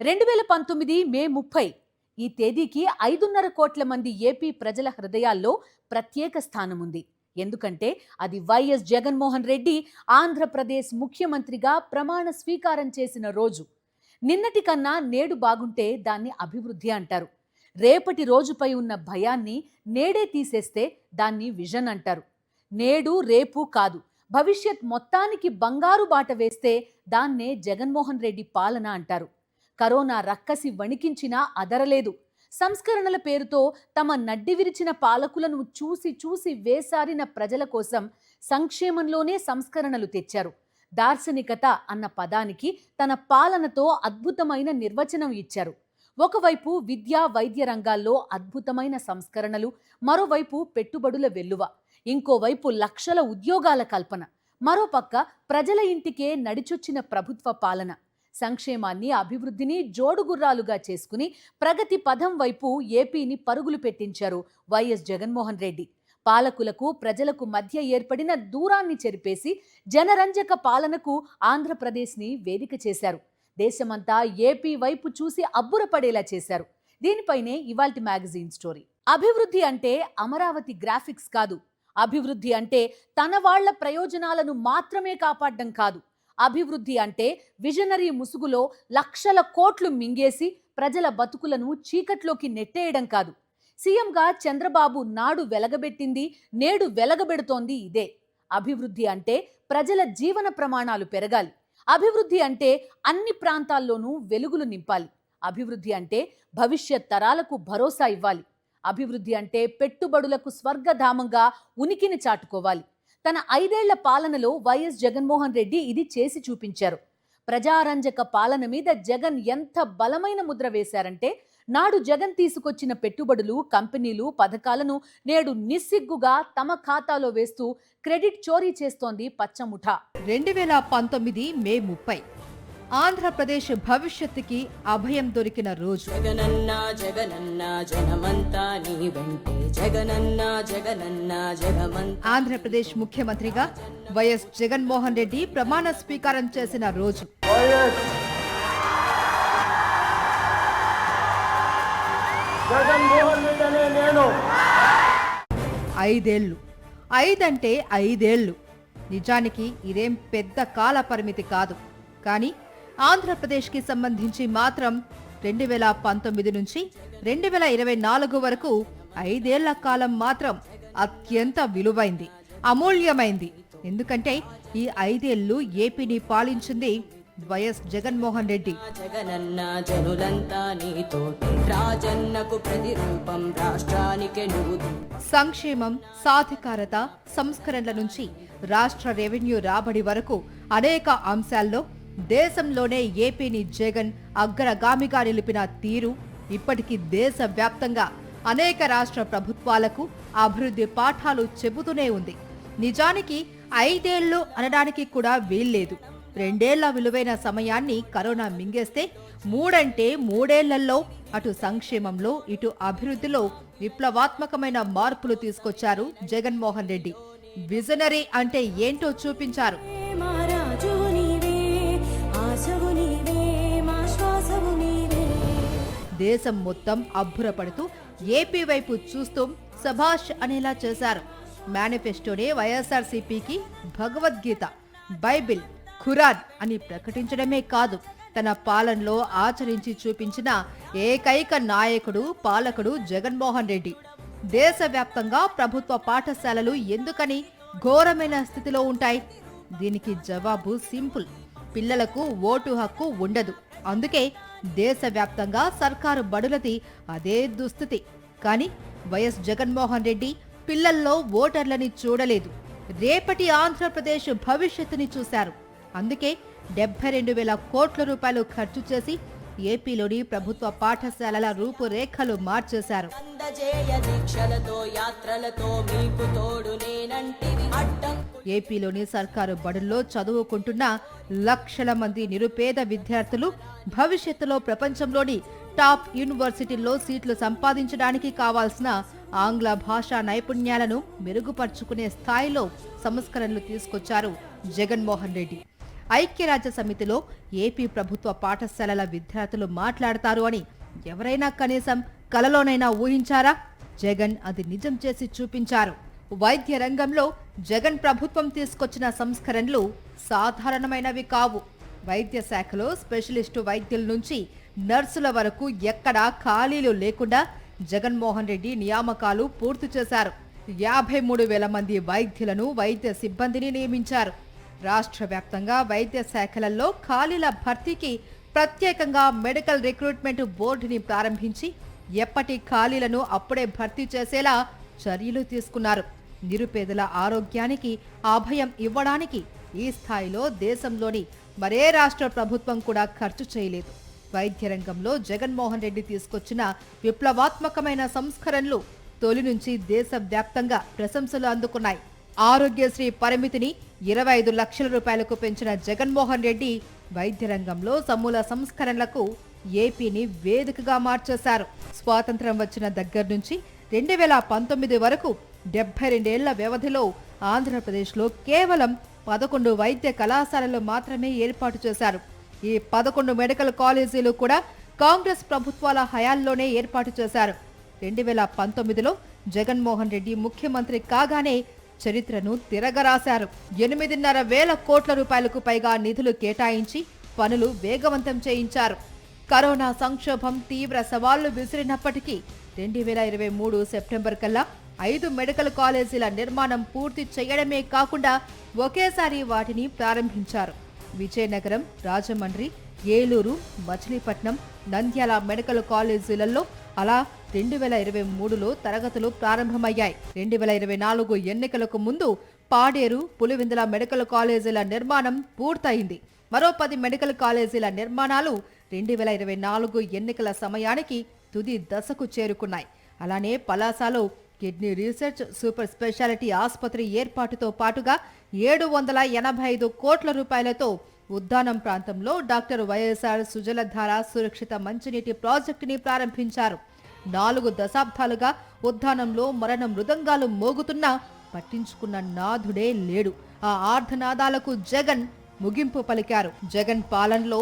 2019 మే 30 ఈ తేదీకి 5.5 కోట్ల మంది ఏపీ ప్రజల హృదయాల్లో ప్రత్యేక స్థానం ఉంది. ఎందుకంటే అది వైఎస్ జగన్మోహన్ రెడ్డి ఆంధ్రప్రదేశ్ ముఖ్యమంత్రిగా ప్రమాణ స్వీకారం చేసిన రోజు. నిన్నటి కన్నా నేడు బాగుంటే దాన్ని అభివృద్ధి అంటారు. రేపటి రోజుపై ఉన్న భయాన్ని నేడే తీసేస్తే దాన్ని విజన్ అంటారు. నేడు రేపు కాదు, భవిష్యత్ మొత్తానికి బంగారు బాట వేస్తే దాన్నే జగన్మోహన్ రెడ్డి పాలన అంటారు. కరోనా రక్కసి వణికించినా అదరలేదు. సంస్కరణల పేరుతో తమ నడ్డి విరిచిన పాలకులను చూసి చూసి వేసారిన ప్రజల కోసం సంక్షేమంలోనే సంస్కరణలు తెచ్చారు. దార్శనికత అన్న పదానికి తన పాలనతో అద్భుతమైన నిర్వచనం ఇచ్చారు. ఒకవైపు విద్యా వైద్య రంగాల్లో అద్భుతమైన సంస్కరణలు, మరోవైపు పెట్టుబడుల వెల్లువ, ఇంకోవైపు లక్షల ఉద్యోగాల కల్పన, మరోపక్క ప్రజల ఇంటికే నడిచొచ్చిన ప్రభుత్వ పాలన. సంక్షేమాన్ని, అభివృద్ధిని జోడుగుర్రాలుగా చేసుకుని ప్రగతి పథం వైపు ఏపీని పరుగులు పెట్టించారు వైఎస్ జగన్మోహన్ రెడ్డి. పాలకులకు ప్రజలకు మధ్య ఏర్పడిన దూరాన్ని చెరిపేసి జనరంజక పాలనకు ఆంధ్రప్రదేశ్ని వేదిక చేశారు. దేశమంతా ఏపీ వైపు చూసి అబ్బురపడేలా చేశారు. దీనిపైనే ఇవాల్టి మ్యాగజైన్ స్టోరీ. అభివృద్ధి అంటే అమరావతి గ్రాఫిక్స్ కాదు. అభివృద్ధి అంటే తన వాళ్ల ప్రయోజనాలను మాత్రమే కాపాడడం కాదు. అభివృద్ధి అంటే విజనరీ ముసుగులో లక్షల కోట్లు మింగేసి ప్రజల బతుకులను చీకట్లోకి నెట్టేయడం కాదు. సీఎంగా చంద్రబాబు నాడు వెలగబెట్టింది, నేడు వెలగబెడుతోంది ఇదే. అభివృద్ధి అంటే ప్రజల జీవన ప్రమాణాలు పెరగాలి. అభివృద్ధి అంటే అన్ని ప్రాంతాల్లోనూ వెలుగులు నింపాలి. అభివృద్ధి అంటే భవిష్యత్ తరాలకు భరోసా ఇవ్వాలి. అభివృద్ధి అంటే పెట్టుబడులకు స్వర్గధామంగా ఉనికిని చాటుకోవాలి. తన 5 ఏళ్ల పాలనలో వైఎస్ జగన్మోహన్ రెడ్డి ఇది చేసి చూపించారు. ప్రజారంజక పాలన మీద జగన్ ఎంత బలమైన ముద్ర వేశారంటే, నాడు జగన్ తీసుకొచ్చిన పెట్టుబడులు, కంపెనీలు, పథకాలను నేడు నిస్సిగ్గుగా తమ ఖాతాలో వేస్తూ క్రెడిట్ చోరీ చేస్తోంది పచ్చముఠా. 2019 మే 30 ఆంధ్రప్రదేశ్ భవిష్యత్తుకి అభయం దొరికిన రోజు. జగనన్న జగనన్న జనమంతా నీ వెంటే, జగనన్న జగనన్న జగమంతా. ఆంధ్రప్రదేశ్ ముఖ్యమంత్రిగా వైఎస్ జగన్మోహన్ రెడ్డి ప్రమాణ స్వీకారం చేసిన రోజు. 5 ఏళ్లు. 5 అంటే 5 ఏళ్లు. నిజానికి ఇదేం పెద్ద కాల పరిమితి కాదు. కానీ ఆంధ్రప్రదేశ్కి సంబంధించి మాత్రం 2019 నుంచి 2024 వరకు 5 ఏళ్ల కాలం మాత్రం అత్యంత విలువైంది, అమూల్యమైంది. ఎందుకంటే ఈ 5 ఏళ్లు ఏపీని పాలించింది వైఎస్ జగన్మోహన్ రెడ్డి. జగనన్న జనులంతా నీతోటి, రాజన్నకు ప్రతిరూపం, రాష్ట్రానికి నువ్వు. సంక్షేమం, సాధికారత, సంస్కరణల నుంచి రాష్ట్ర రెవెన్యూ రాబడి వరకు అనేక అంశాల్లో దేశంలోనే ఏపీని జగన్ అగ్రగామిగా నిలిపిన తీరు ఇప్పటికీ దేశవ్యాప్తంగా అనేక రాష్ట్ర ప్రభుత్వాలకు అభివృద్ధి పాఠాలు చెబుతూనే ఉంది. నిజానికి 5 ఏళ్లు అనడానికి కూడా వీల్లేదు. 2 ఏళ్ల విలువైన సమయాన్ని కరోనా మింగేస్తే 3 అంటే 3 ఏళ్లలో అటు సంక్షేమంలో, ఇటు అభివృద్ధిలో విప్లవాత్మకమైన మార్పులు తీసుకొచ్చారు జగన్మోహన్ రెడ్డి. విజనరీ అంటే ఏంటో చూపించారు. దేశం మొత్తం అబ్బురపడుతూ ఏపీ వైపు చూస్తూ సభాష్ అనేలా చేశారు. మేనిఫెస్టోనే వైఎస్ఆర్సీపీకి భగవద్గీత, బైబిల్, ఖురాన్ అని ప్రకటించడమే కాదు, తన పాలనలో ఆచరించి చూపించిన ఏకైక నాయకుడు, పాలకుడు జగన్మోహన్ రెడ్డి. దేశవ్యాప్తంగా ప్రభుత్వ పాఠశాలలు ఎందుకని ఘోరమైన స్థితిలో ఉంటాయి? దీనికి జవాబు సింపుల్. పిల్లలకు ఓటు హక్కు ఉండదు. అందుకే దేశవ్యాప్తంగా సర్కారు బడులది అదే దుస్థితి. కానీ వైఎస్ జగన్మోహన్ రెడ్డి పిల్లల్లో ఓటర్లని చూడలేదు, రేపటి ఆంధ్రప్రదేశ్ భవిష్యత్తుని చూశారు. అందుకే 72,000 కోట్ల రూపాయలు ఖర్చు చేసి ఏపీలోని ప్రభుత్వ పాఠశాలల రూపురేఖలు మార్చేశారు. ఏపీలోని సర్కారు బడుల్లో చదువుకుంటున్న లక్షల మంది నిరుపేద విద్యార్థులు భవిష్యత్తులో ప్రపంచంలోని టాప్ యూనివర్సిటీల్లో సీట్లు సంపాదించడానికి కావాల్సిన ఆంగ్ల భాషా నైపుణ్యాలను మెరుగుపరుచుకునే స్థాయిలో సంస్కరణలు తీసుకొచ్చారు జగన్మోహన్ రెడ్డి. ఐక్యరాజ్య సమితిలో ఏపీ ప్రభుత్వ పాఠశాలల విద్యార్థులు మాట్లాడతారు అని ఎవరైనా కనీసం కలలోనైనా ఊహించారా? జగన్ అది నిజం చేసి చూపించారు. వైద్య రంగంలో జగన్ ప్రభుత్వం తీసుకొచ్చిన సంస్కరణలు సాధారణమైనవి కావు. వైద్య శాఖలో స్పెషలిస్టు వైద్యుల నుంచి నర్సుల వరకు ఎక్కడా ఖాళీలు లేకుండా జగన్మోహన్ రెడ్డి నియామకాలు పూర్తి చేశారు. 53,000 మంది వైద్యులను, వైద్య సిబ్బందిని నియమించారు. రాష్ట్ర వ్యాప్తంగా వైద్య శాఖలలో ఖాళీల భర్తీకి ప్రత్యేకంగా మెడికల్ రిక్రూట్మెంట్ బోర్డుని ప్రారంభించి ఎప్పటి ఖాళీలను అప్పుడే భర్తీ చేసేలా చర్యలు తీసుకున్నారు. నిరుపేదల ఆరోగ్యానికి అభయం ఇవ్వడానికి ఈ స్థాయిలో దేశంలోని మరే రాష్ట్ర ప్రభుత్వం కూడా ఖర్చు చేయలేదు. వైద్య రంగంలో జగన్మోహన్ రెడ్డి తీసుకొచ్చిన విప్లవాత్మకమైన సంస్కరణలు తొలి నుంచి దేశవ్యాప్తంగా ప్రశంసలు అందుకున్నాయి. ఆరోగ్యశ్రీ పరిమితిని 25 లక్షల రూపాయలకు పెంచిన జగన్మోహన్ రెడ్డి వైద్య రంగంలో సమూల సంస్కరణలకు ఏపీని వేదికగా మార్చేశారు. స్వాతంత్ర్యం వచ్చిన దగ్గర నుంచి 2019 వరకు 72 ఏళ్ల వ్యవధిలో ఆంధ్రప్రదేశ్లో కేవలం 11 వైద్య కళాశాలలు మాత్రమే ఏర్పాటు చేశారు. ఈ 11 మెడికల్ కాలేజీలు కూడా కాంగ్రెస్ ప్రభుత్వాల హయాంలోనే ఏర్పాటు చేశారు. 2019లో జగన్మోహన్ రెడ్డి ముఖ్యమంత్రి కాగానే చరిత్రను తిరగరాశారు. 8,500 కోట్ల రూపాయలకు పైగా నిధులు కేటాయించి పనులు వేగవంతం చేయించారు. కరోనా సంక్షోభం తీవ్ర సవాళ్లు విసిరినప్పటికీ 2023 సెప్టెంబర్ కల్లా 5 మెడికల్ కాలేజీల నిర్మాణం పూర్తి చేయడమే కాకుండా ఒకేసారి వాటిని ప్రారంభించారు. విజయనగరం, రాజమండ్రి, ఏలూరు, మచిలీపట్నం, నంద్యాల మెడికల్ కాలేజీలలో అలా 2023లో తరగతులు ప్రారంభమయ్యాయి. 2024 ఎన్నికలకు ముందు పాడేరు, పులివెందుల మెడికల్ కాలేజీల నిర్మాణం పూర్తయింది. మరో 10 మెడికల్ కాలేజీల నిర్మాణాలు 2024 ఎన్నికల సమయానికి తుది దశకు చేరుకున్నాయి. అలానే పలాసలో కిడ్నీ రీసెర్చ్ సూపర్ స్పెషాలిటీ ఆసుపత్రి ఏర్పాటుతో పాటుగా 785 కోట్ల రూపాయలతో ఉద్దానం ప్రాంతంలో డాక్టర్ వైఎస్ఆర్ సుజలధార సురక్షిత మంచినీటి ప్రాజెక్టుని ప్రారంభించారు. 4 దశాబ్దాలుగా ఉద్దానంలో మరణ మృదంగాలు మోగుతున్నా పట్టించుకున్న నాథుడే లేడు. ఆ ఆర్ధనాదాలకు జగన్ ముగింపు పలికారు. జగన్ పాలనలో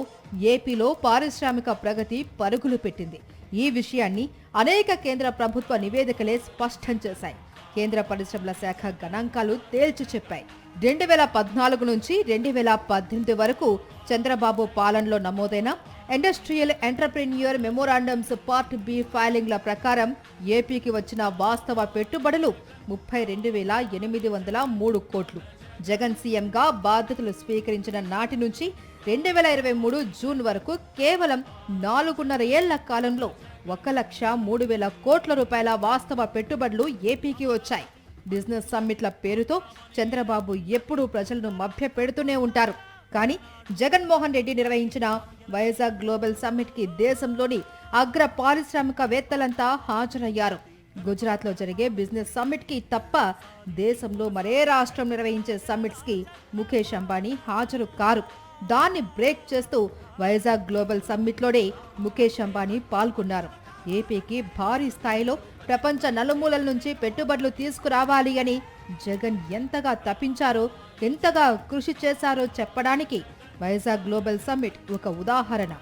ఏపీలో పారిశ్రామిక ప్రగతి పరుగులు పెట్టింది. ఈ విషయాన్ని అనేక కేంద్ర ప్రభుత్వ నివేదికలే స్పష్టం చేశాయి. కేంద్ర పరిశ్రమల శాఖ గణాంకాలు తేల్చి చెప్పాయి. 2014 నుంచి 2018 వరకు చంద్రబాబు పాలనలో నమోదైన industrial entrepreneur memorandums part B ఫైలింగ్ల ప్రకారం ఏపీకి వచ్చిన వాస్తవ పెట్టుబడులు 32,803 కోట్లు. జగన్ సీఎంగా బాధ్యతలు స్వీకరించిన నాటి నుంచి 2023 జూన్ వరకు కేవలం 4.5 ఏళ్ల కాలంలో 1,03,000 కోట్ల రూపాయల వాస్తవ పెట్టుబడులు ఏపీకి వచ్చాయి. బిజినెస్ సమ్మిట్ల పేరుతో చంద్రబాబు ఎప్పుడూ ప్రజలను మభ్య పెడుతూనే ఉంటారు. కానీ జగన్మోహన్ రెడ్డి నిర్వహించిన వైజాగ్ గ్లోబల్ సమ్మిట్ కి దేశంలోని అగ్ర పారిశ్రామికవేత్తలంతా హాజరయ్యారు. గుజరాత్ లో జరిగే బిజినెస్ సమ్మిట్ కి తప్ప దేశంలో మరే రాష్ట్రం నిర్వహించే సమ్మిట్స్ కి ముఖేష్ అంబానీ హాజరు కారు. దాన్ని బ్రేక్ చేస్తూ వైజాగ్ గ్లోబల్ సమ్మిట్లోనే ముఖేష్ అంబానీ పాల్గొన్నారు. ఏపీకి భారీ స్థాయిలో ప్రపంచ నలుమూలల నుంచి పెట్టుబడులు తీసుకురావాలి అని జగన్ ఎంతగా తప్పించారో, ఎంతగా కృషి చేశారో చెప్పడానికి వైజాగ్ గ్లోబల్ సమ్మిట్ ఒక ఉదాహరణ.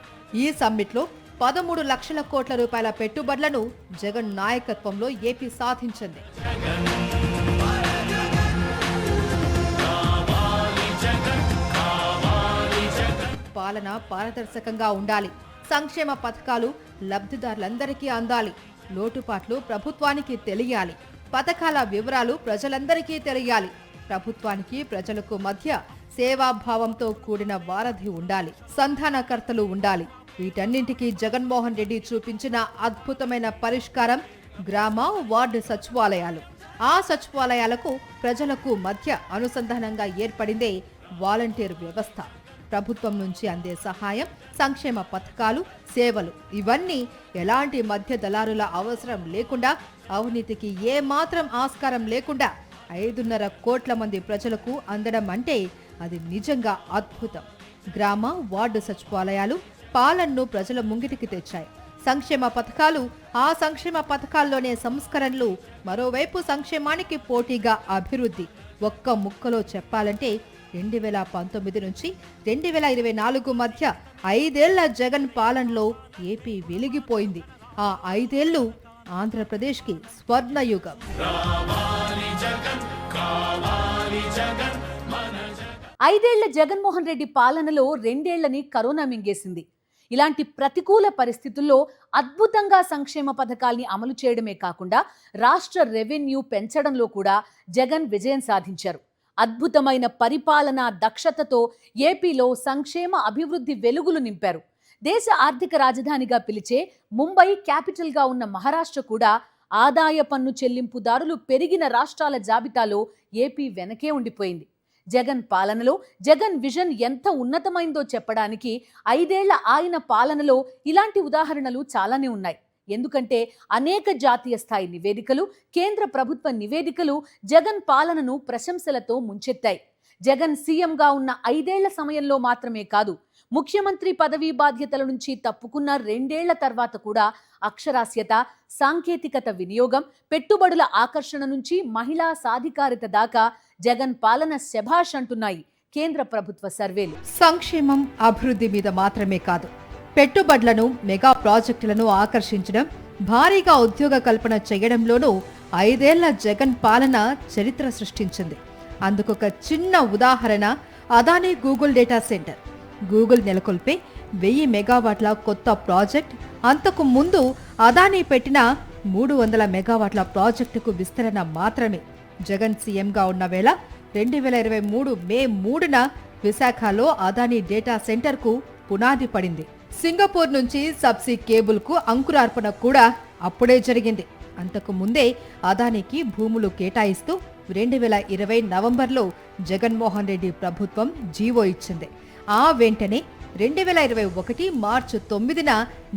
ఈ సమ్మిట్లో 13 లక్షల కోట్ల రూపాయల పెట్టుబడులను జగన్ నాయకత్వంలో ఏపీ సాధించింది. పాలన పారదర్శకంగా ఉండాలి. సంక్షేమ పథకాలు లబ్ధిదారులందరికీ అందాలి. లోటుపాట్లు ప్రభుత్వానికి తెలియాలి. పథకాల వివరాలు ప్రజలందరికీ తెలియాలి. ప్రభుత్వానికి ప్రజలకు మధ్య సేవాభావంతో కూడిన వారధి ఉండాలి. సంధానకర్తలు ఉండాలి. వీటన్నింటికీ జగన్మోహన్ రెడ్డి చూపించిన అద్భుతమైన పరిష్కారం గ్రామ, వార్డు సచివాలయాలు. ఆ సచివాలయాలకు ప్రజలకు మధ్య అనుసంధానంగా ఏర్పడిందే వాలంటీర్ వ్యవస్థ. ప్రభుత్వం నుంచి అందే సహాయం, సంక్షేమ పథకాలు, సేవలు ఇవన్నీ ఎలాంటి మధ్య దళారుల అవసరం లేకుండా, అవినీతికి ఏమాత్రం ఆస్కారం లేకుండా 5.5 కోట్ల మంది ప్రజలకు అందడం అంటే అది నిజంగా అద్భుతం. గ్రామ, వార్డు సచివాలయాలు పాలనను ప్రజల ముంగిటికి తెచ్చాయి. సంక్షేమ పథకాలు, ఆ సంక్షేమ పథకాల్లోనే సంస్కరణలు, మరోవైపు సంక్షేమానికి పోటీగా అభివృద్ధి. ఒక్క ముక్కలో చెప్పాలంటే 2019 నుంచి 2024 మధ్య 5 ఏళ్ల జగన్ పాలనలో ఏపీ వెలిగిపోయింది. ఆ 5 ఏళ్లు ఆంధ్రప్రదేశ్కి స్వర్ణయుగం. 5 ఏళ్ల జగన్మోహన్ రెడ్డి పాలనలో 2 ఏళ్లని కరోనా మింగేసింది. ఇలాంటి ప్రతికూల పరిస్థితుల్లో అద్భుతంగా సంక్షేమ పథకాల్ని అమలు చేయడమే కాకుండా రాష్ట్ర రెవెన్యూ పెంచడంలో కూడా జగన్ విజయం సాధించారు. అద్భుతమైన పరిపాలనా దక్షతతో ఏపీలో సంక్షేమ అభివృద్ధి వెలుగులు నింపారు. దేశ ఆర్థిక రాజధానిగా పిలిచే ముంబై క్యాపిటల్గా ఉన్న మహారాష్ట్ర కూడా ఆదాయ పన్ను చెల్లింపుదారులు పెరిగిన రాష్ట్రాల జాబితాలో ఏపీ వెనకే ఉండిపోయింది. జగన్ పాలనలో జగన్ విజన్ ఎంత ఉన్నతమైందో చెప్పడానికి 5 ఏళ్ల ఆయన పాలనలో ఇలాంటి ఉదాహరణలు చాలానే ఉన్నాయి. ఎందుకంటే అనేక జాతీయ స్థాయి నివేదికలు, కేంద్ర ప్రభుత్వ నివేదికలు జగన్ పాలనను ప్రశంసలతో ముంచెత్తాయి. జగన్ సీఎంగా ఉన్న 5 ఏళ్ల సమయంలో మాత్రమే కాదు, ముఖ్యమంత్రి పదవీ బాధ్యతల నుంచి తప్పుకున్న 2 ఏళ్ల తర్వాత కూడా అక్షరాస్యత, సాంకేతికత వినియోగం, పెట్టుబడుల ఆకర్షణ నుంచి మహిళా సాధికారిత దాకా జగన్ పాలన శభాష్ అంటున్నాయి కేంద్ర ప్రభుత్వ సర్వేలు. సంక్షేమం, అభివృద్ధి మీద మాత్రమే కాదు, పెట్టుబడులను, మెగా ప్రాజెక్టులను ఆకర్షించడం, భారీగా ఉద్యోగ కల్పన చేయడంలోనూ 5 ఏళ్ల జగన్ పాలన చరిత్ర సృష్టించింది. అందుకొక చిన్న ఉదాహరణ Adani Google data centre. Google నెలకొల్పే 1000 మెగావాట్ల కొత్త ప్రాజెక్ట్ అంతకు ముందు అదానీ పెట్టిన 300 మెగావాట్ల ప్రాజెక్టుకు విస్తరణ మాత్రమే. జగన్ సీఎంగా ఉన్న వేళ 2023 మే 3న విశాఖలో అదానీ డేటా సెంటర్కు పునాది పడింది. సింగపూర్ నుంచి సబ్సీ కేబుల్కు అంకురార్పణ కూడా అప్పుడే జరిగింది. అంతకు ముందే అదానికి భూములు కేటాయిస్తూ 2020 నవంబర్లో జగన్మోహన్ రెడ్డి ప్రభుత్వం జీవో ఇచ్చింది. ఆ వెంటనే 2021 మార్చి 9న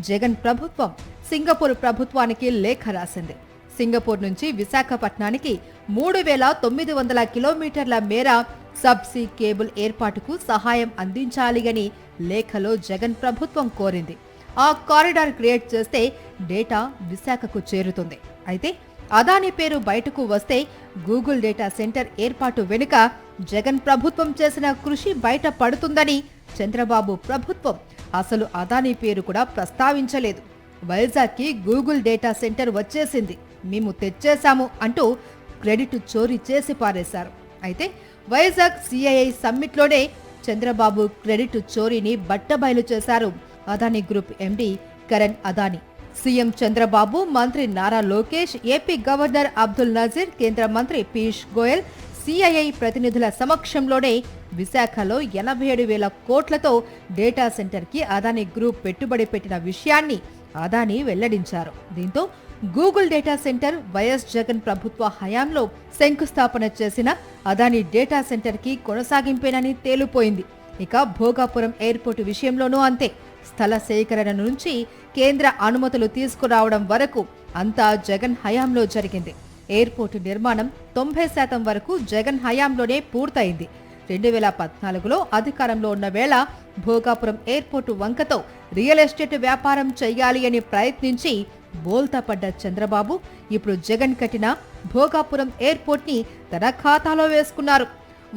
జగన్ ప్రభుత్వం సింగపూర్ ప్రభుత్వానికి లేఖ రాసింది. సింగపూర్ నుంచి విశాఖపట్నానికి 3900 కిలోమీటర్ల మేర సబ్సీ కేబుల్ ఏర్పాటుకు సహాయం అందించాలి అని లేఖలో జగన్ ప్రభుత్వం కోరింది. ఆ కారిడార్ క్రియేట్ చేస్తే డేటా విశాఖకు చేరుతుంది. అయితే అదానీ పేరు బయటకు వస్తే గూగుల్ డేటా సెంటర్ ఏర్పాటు వెనుక జగన్ ప్రభుత్వం చేసిన కృషి బయట పడుతుందని చంద్రబాబు ప్రభుత్వం అసలు అదానీ పేరు కూడా ప్రస్తావించలేదు. వైజాగ్కి గూగుల్ డేటా సెంటర్ వచ్చేసింది, మేము తెచ్చేశాము అంటూ క్రెడిట్ చోరీ చేసి పారేశారు. అయితే వైజాగ్ సిఐఐ సమ్మిట్లోనే చంద్రబాబు క్రెడిట్ చోరీని బట్టబయలు చేశారు Adani group MD Karan Adani. CM Chandrababu, మంత్రి నారా లోకేష్, ఏపీ గవర్నర్ అబ్దుల్ నజీర్, కేంద్ర మంత్రి పీయూష్ గోయల్, సిఐఐ ప్రతినిధుల సమక్షంలోనే విశాఖలో 87,000 కోట్లతో డేటా సెంటర్కి అదానీ గ్రూప్ పెట్టుబడి పెట్టిన విషయాన్ని అదానీ వెల్లడించారు. దీంతో Google data centre YS Jagan ప్రభుత్వ హయాంలో శంకుస్థాపన చేసిన అదానీ డేటా సెంటర్కి కొనసాగింపేనని తేలిపోయింది. ఇక భోగాపురం ఎయిర్పోర్టు విషయంలోనూ అంతే. స్థల సేకరణ నుంచి కేంద్ర అనుమతులు తీసుకురావడం వరకు అంతా జగన్ హయాంలో జరిగింది. ఎయిర్పోర్టు నిర్మాణం 90% వరకు జగన్ హయాంలోనే పూర్తయింది. 2014లో అధికారంలో ఉన్న వేళ భోగాపురం ఎయిర్పోర్టు వంకతో రియల్ ఎస్టేట్ వ్యాపారం చేయాలి అని ప్రయత్నించి బోల్తా పడ్డ చంద్రబాబు ఇప్పుడు జగన్ కట్టిన భోగాపురం ఎయిర్పోర్ట్ ని తన ఖాతాలో వేసుకున్నారు.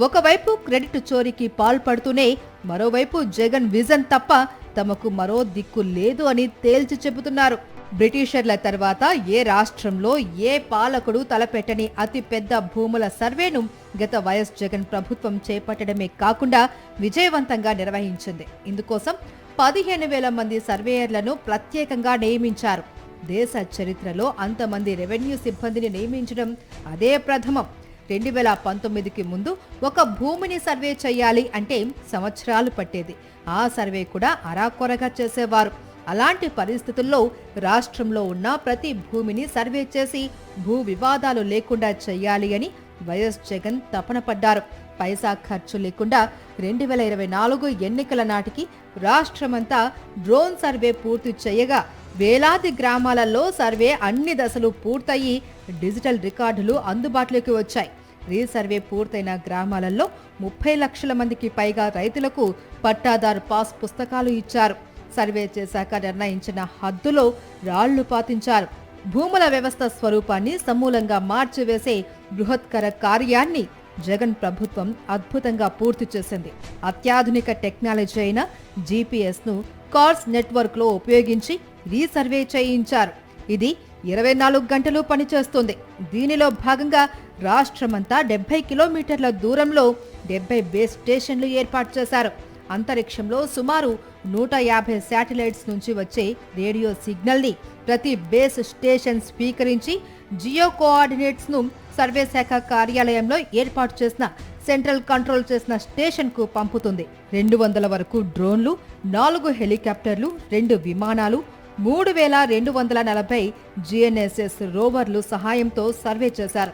ఒకవైపు క్రెడిట్ చోరీకి పాల్పడుతూనే మరోవైపు జగన్ విజన్ తప్ప తమకు మరో దిక్కు లేదు అని తేల్చి చెబుతున్నారు. బ్రిటిషర్ల తర్వాత ఏ రాష్ట్రంలో ఏ పాలకుడు తలపెట్టని అతి పెద్ద భూముల సర్వేను గత వైఎస్ జగన్ ప్రభుత్వం చేపట్టడమే కాకుండా విజయవంతంగా నిర్వహించింది. ఇందుకోసం 15,000 మంది సర్వేయర్లను ప్రత్యేకంగా నియమించారు. దేశ చరిత్రలో అంతమంది రెవెన్యూ సిబ్బందిని నియమించడం అదే ప్రథమం. 2019కి ముందు ఒక భూమిని సర్వే చేయాలి అంటే సంవత్సరాలు పట్టేది. ఆ సర్వే కూడా అరాకొరగా చేసేవారు. అలాంటి పరిస్థితుల్లో రాష్ట్రంలో ఉన్న ప్రతి భూమిని సర్వే చేసి భూ వివాదాలు లేకుండా చేయాలి అని వైఎస్ జగన్ తపన పడ్డారు. పైసా ఖర్చు లేకుండా 2024 ఎన్నికల నాటికి రాష్ట్రమంతా డ్రోన్ సర్వే పూర్తి చేయగా వేలాది గ్రామాలలో సర్వే అన్ని దశలు పూర్తయి డిజిటల్ రికార్డులు అందుబాటులోకి వచ్చాయి. రీసర్వే పూర్తయిన గ్రామాలలో 30 లక్షల మందికి పైగా రైతులకు పట్టాదారు పాస్ పుస్తకాలు ఇచ్చారు. సర్వే చేశాక నిర్ణయించిన హద్దులో రాళ్లు పాతించారు. భూముల వ్యవస్థ స్వరూపాన్ని సమూలంగా మార్చివేసే బృహత్కర కార్యాన్ని జగన్ ప్రభుత్వం అద్భుతంగా పూర్తి చేసింది. అత్యాధునిక టెక్నాలజీ అయిన GPS ను కార్స్ నెట్వర్క్ లో ఉపయోగించి రీసర్వే చేయించారు. ఇది 24 గంటలు పనిచేస్తుంది. దీనిలో భాగంగా రాష్ట్రమంతా 70 కిలోమీటర్ల దూరంలో 70 బేస్ స్టేషన్లు ఏర్పాటు చేశారు. అంతరిక్షంలో సుమారు 150 శాటిలైట్స్ నుంచి వచ్చే రేడియో సిగ్నల్ ని ప్రతి బేస్ స్టేషన్ స్వీకరించి జియో కోఆర్డినేట్స్ ను సర్వే శాఖ కార్యాలయంలో ఏర్పాటు చేసిన సెంట్రల్ కంట్రోల్ చేసిన స్టేషన్ కు పంపుతుంది. 200 వరకు డ్రోన్లు, 4 హెలికాప్టర్లు, 2 విమానాలు, 3240 GNSS రోవర్లు సహాయంతో సర్వే చేశారు.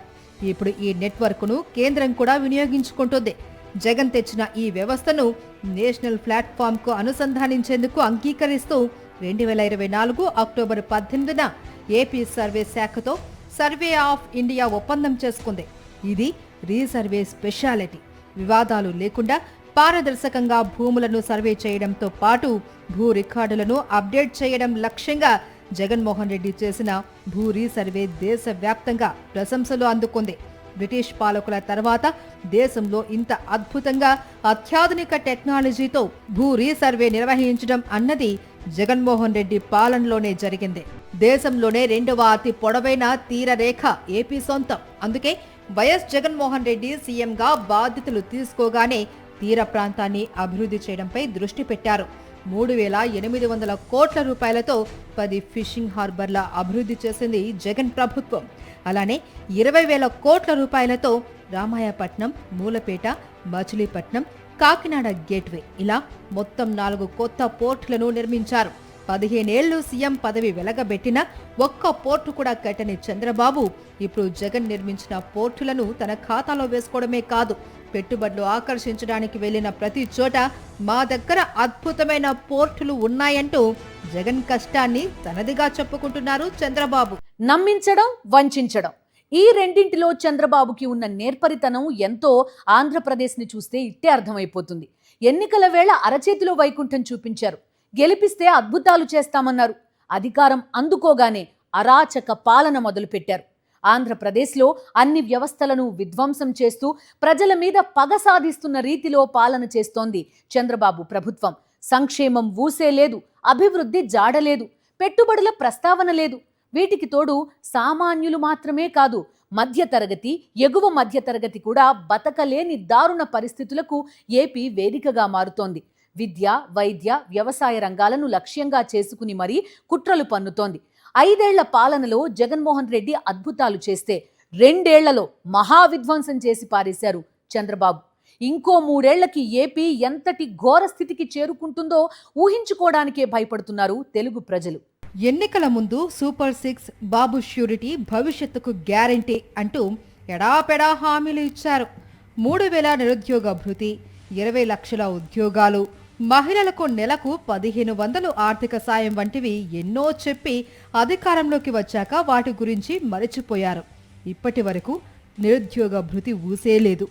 ఇప్పుడు ఈ నెట్వర్క్ ను కేంద్రం కూడా వినియోగించుకుంటుంది. జగన్ తెచ్చిన ఈ వ్యవస్థను నేషనల్ ప్లాట్ఫామ్ కు అనుసంధానించేందుకు అంగీకరిస్తూ 2024 అక్టోబర్ 18న ఏపీ సర్వే శాఖతో సర్వే ఆఫ్ ఇండియా ఒప్పందం చేసుకుంది. ఇది రీసర్వే స్పెషాలిటీ. వివాదాలు లేకుండా పారదర్శకంగా భూములను సర్వే చేయడంతో పాటు భూ రికార్డులను అప్డేట్ చేయడం లక్ష్యంగా జగన్మోహన్ రెడ్డి చేసిన భూ రీసర్వే దేశవ్యాప్తంగా ప్రశంసలు అందుకుంది. బ్రిటిష్ పాలకుల తర్వాత దేశంలో ఇంత అద్భుతంగా అత్యాధునిక టెక్నాలజీతో భూ రీసర్వే నిర్వహించడం అన్నది జగన్మోహన్ రెడ్డి పాలనలోనే జరిగింది. దేశంలోనే 2వ అతి పొడవైన తీరరేఖ ఏపీ సొంతం. అందుకే వైఎస్ జగన్మోహన్ రెడ్డి సీఎంగా బాధ్యతలు తీసుకోగానే తీర ప్రాంతాన్ని అభివృద్ధి చేయడంపై దృష్టి పెట్టారు. 3800 కోట్ల రూపాయలతో 10 ఫిషింగ్ హార్బర్ల అభివృద్ధి చేసింది జగన్ ప్రభుత్వం. అలానే 20,000 కోట్ల రూపాయలతో రామాయపట్నం, మూలపేట, మచిలీపట్నం, కాకినాడ గేట్వే ఇలా మొత్తం 4 కొత్త పోర్టులను నిర్మించారు. 15 ఏళ్లు సీఎం పదవి వెలగబెట్టిన ఒక్క పోర్టు కూడా కట్టని చంద్రబాబు ఇప్పుడు జగన్ నిర్మించిన పోర్టులను తన ఖాతాలో వేసుకోవడమే కాదు, పెట్టుబడులు ఆకర్షించడానికి వెళ్లిన ప్రతి చోట మా దగ్గర అద్భుతమైన పోర్టులు ఉన్నాయంటూ జగన్ కష్టాన్ని తనదిగా చెప్పుకుంటున్నారు చంద్రబాబు. నమ్మించడం, వంచడం ఈ రెండింటిలో చంద్రబాబుకి ఉన్న నేర్పరితనం ఎంతో ఆంధ్రప్రదేశ్ని చూస్తే ఇట్టే అర్థమైపోతుంది. ఎన్నికల వేళ అరచేతిలో వైకుంఠం చూపించారు. గెలిపిస్తే అద్భుతాలు చేస్తామన్నారు. అధికారం అందుకోగానే అరాచక పాలన మొదలుపెట్టారు. ఆంధ్రప్రదేశ్లో అన్ని వ్యవస్థలను విధ్వంసం చేస్తూ ప్రజల మీద పగ సాధిస్తున్న రీతిలో పాలన చేస్తోంది చంద్రబాబు ప్రభుత్వం. సంక్షేమం ఊసే లేదు, అభివృద్ధి జాడలేదు, పెట్టుబడుల ప్రస్తావన లేదు. వీటికి తోడు సామాన్యులు మాత్రమే కాదు, మధ్యతరగతి, ఎగువ మధ్యతరగతి కూడా బతకలేని దారుణ పరిస్థితులకు ఏపీ వేదికగా మారుతోంది. విద్య, వైద్య, వ్యవసాయ రంగాలను లక్ష్యంగా చేసుకుని మరీ కుట్రలు పన్నుతోంది. 5 ఏళ్ల పాలనలో జగన్మోహన్ రెడ్డి అద్భుతాలు చేస్తే 2 ఏళ్లలో మహావిధ్వంసం చేసి పారేశారు చంద్రబాబు. ఇంకో 3 ఏళ్లకి ఏపీ ఎంతటి ఘోర స్థితికి చేరుకుంటుందో ఊహించుకోవడానికే భయపడుతున్నారు తెలుగు ప్రజలు. ఎన్నికల ముందు సూపర్ 6, బాబు ష్యూరిటీ, భవిష్యత్తుకు గ్యారంటీ అంటూ ఎడాపెడా హామీలు ఇచ్చారు. 3,000 నిరుద్యోగ భృతి, 20 లక్షల ఉద్యోగాలు, మహిళలకు నెలకు 1,500 ఆర్థిక సాయం వంటివి ఎన్నో చెప్పి అధికారంలోకి వచ్చాక వాటి గురించి మరిచిపోయారు. ఇప్పటి వరకు నిరుద్యోగ భృతి ఊసేలేదు.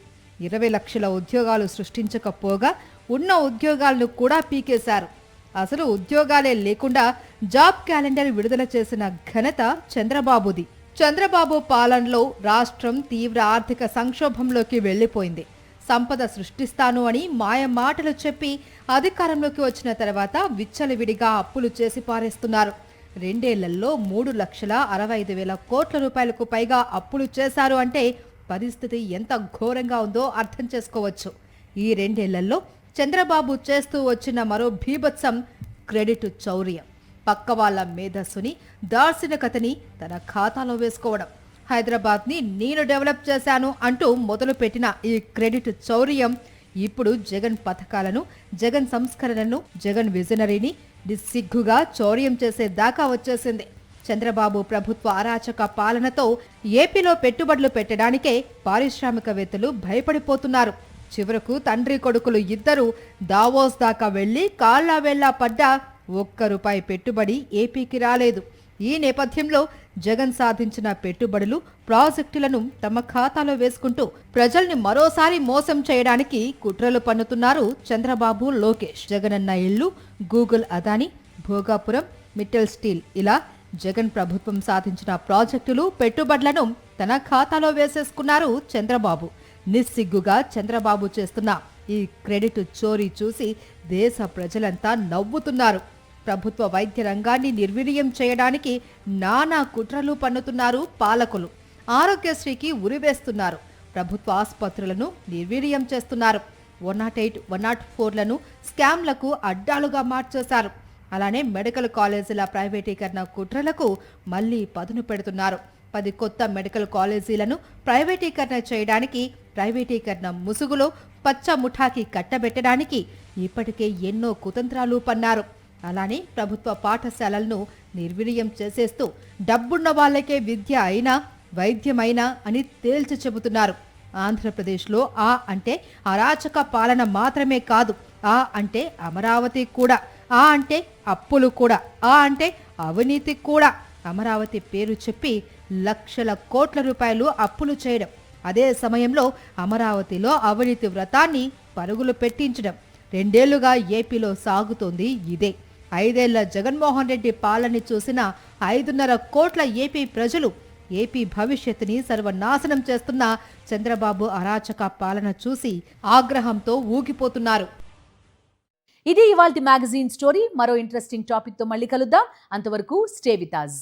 20 లక్షల ఉద్యోగాలు సృష్టించకపోగా ఉన్న ఉద్యోగాలను కూడా పీకేశారు. అసలు ఉద్యోగాలే లేకుండా జాబ్ క్యాలెండర్ విడుదల చేసిన ఘనత చంద్రబాబుది. చంద్రబాబు పాలనలో రాష్ట్రం తీవ్ర ఆర్థిక సంక్షోభంలోకి వెళ్లిపోయింది. సంపద సృష్టిస్తాను అని మాయ మాటలు చెప్పి అధికారంలోకి వచ్చిన తర్వాత విచ్చలవిడిగా అప్పులు చేసి పారేస్తున్నారు. 2 ఏళ్లలో 3,65,000 కోట్ల రూపాయలకు పైగా అప్పులు చేశారు అంటే పరిస్థితి ఎంత ఘోరంగా ఉందో అర్థం చేసుకోవచ్చు. ఈ 2 ఏళ్లలో చంద్రబాబు చేస్తూ వచ్చిన మరో భీభత్సం క్రెడిట్ చౌర్యం. పక్క వాళ్ళ మేధస్సుని, దార్శనికతని తన ఖాతాలో వేసుకోవడం. హైదరాబాద్ని నేను డెవలప్ చేశాను అంటూ మొదలుపెట్టిన ఈ క్రెడిట్ చౌర్యం ఇప్పుడు జగన్ పథకాలను, జగన్ సంస్కరణను, జగన్ విజనరీని నిస్సిగ్గుగా చౌర్యం చేసే దాకా వచ్చేసింది. చంద్రబాబు ప్రభుత్వ అరాచక పాలనతో ఏపీలో పెట్టుబడులు పెట్టడానికే పారిశ్రామికవేత్తలు భయపడిపోతున్నారు. చివరకు తండ్రి కొడుకులు ఇద్దరు దావోస్ దాకా వెళ్లి కాళ్లా వేళ్లా పడ్డా ₹1 పెట్టుబడి ఏపీకి రాలేదు. ఈ నేపథ్యంలో జగన్ సాధించిన పెట్టుబడులు, ప్రాజెక్టులను తమ ఖాతాలో వేసుకుంటూ ప్రజల్ని మరోసారి మోసం చేయడానికి కుట్రలు పన్నుతున్నారు చంద్రబాబు, లోకేష్. జగనన్న ఇళ్లు, గూగుల్, అదాని, భోగాపురం, మిట్టల్ స్టీల్ ఇలా జగన్ ప్రభుత్వం సాధించిన ప్రాజెక్టులు, పెట్టుబడులను తన ఖాతాలో వేసేసుకున్నారు చంద్రబాబు. నిస్సిగ్గుగా చంద్రబాబు చేస్తున్న ఈ క్రెడిట్ చోరీ చూసి దేశ ప్రజలంతా నవ్వుతున్నారు. ప్రభుత్వ వైద్య రంగాన్ని నిర్వీర్యం చేయడానికి నానా కుట్రలు పన్నుతున్నారు పాలకులు. ఆరోగ్యశ్రీకి ఉరివేస్తున్నారు. ప్రభుత్వ ఆసుపత్రులను నిర్వీర్యం చేస్తున్నారు. 108, 104లను స్కామ్లకు అడ్డాలుగా మార్చేశారు. అలానే మెడికల్ కాలేజీల ప్రైవేటీకరణ కుట్రలకు మళ్లీ పదును పెడుతున్నారు. 10 కొత్త మెడికల్ కాలేజీలను ప్రైవేటీకరణ చేయడానికి, ప్రైవేటీకరణ ముసుగులో పచ్చ ముఠాకి కట్టబెట్టడానికి ఇప్పటికే ఎన్నో కుతంత్రాలు పన్నారు. అలానే ప్రభుత్వ పాఠశాలలను నిర్వీర్యం చేసేస్తూ డబ్బున్న వాళ్ళకే విద్య అయినా వైద్యమైనా అని తేల్చి చెబుతున్నారు. ఆంధ్రప్రదేశ్లో ఆ అంటే అరాచక పాలన మాత్రమే కాదు, ఆ అంటే అమరావతి కూడా, ఆ అంటే అప్పులు కూడా, ఆ అంటే అవినీతి కూడా. అమరావతి పేరు చెప్పి లక్షల కోట్ల రూపాయలు అప్పులు చేయడం, అదే సమయంలో అమరావతిలో అవినీతి వ్రతాన్ని పరుగులు పెట్టించడం. 2 ఏళ్లుగా ఏపీలో సాగుతోంది ఇదే. 5 ఏళ్ల జగన్మోహన్ రెడ్డి పాలన చూసిన 5.5 కోట్ల ఏపీ ప్రజలు ఏపీ భవిష్యత్తుని సర్వనాశనం చేస్తున్న చంద్రబాబు అరాచక పాలన చూసి ఆగ్రహంతో ఊగిపోతున్నారు. ఇది ఇవాల్టి మ్యాగజైన్ స్టోరీ. మరో ఇంట్రెస్టింగ్ టాపిక్ తో మళ్ళీ కలుద్దాం. అంతవరకు స్టే విత్ us.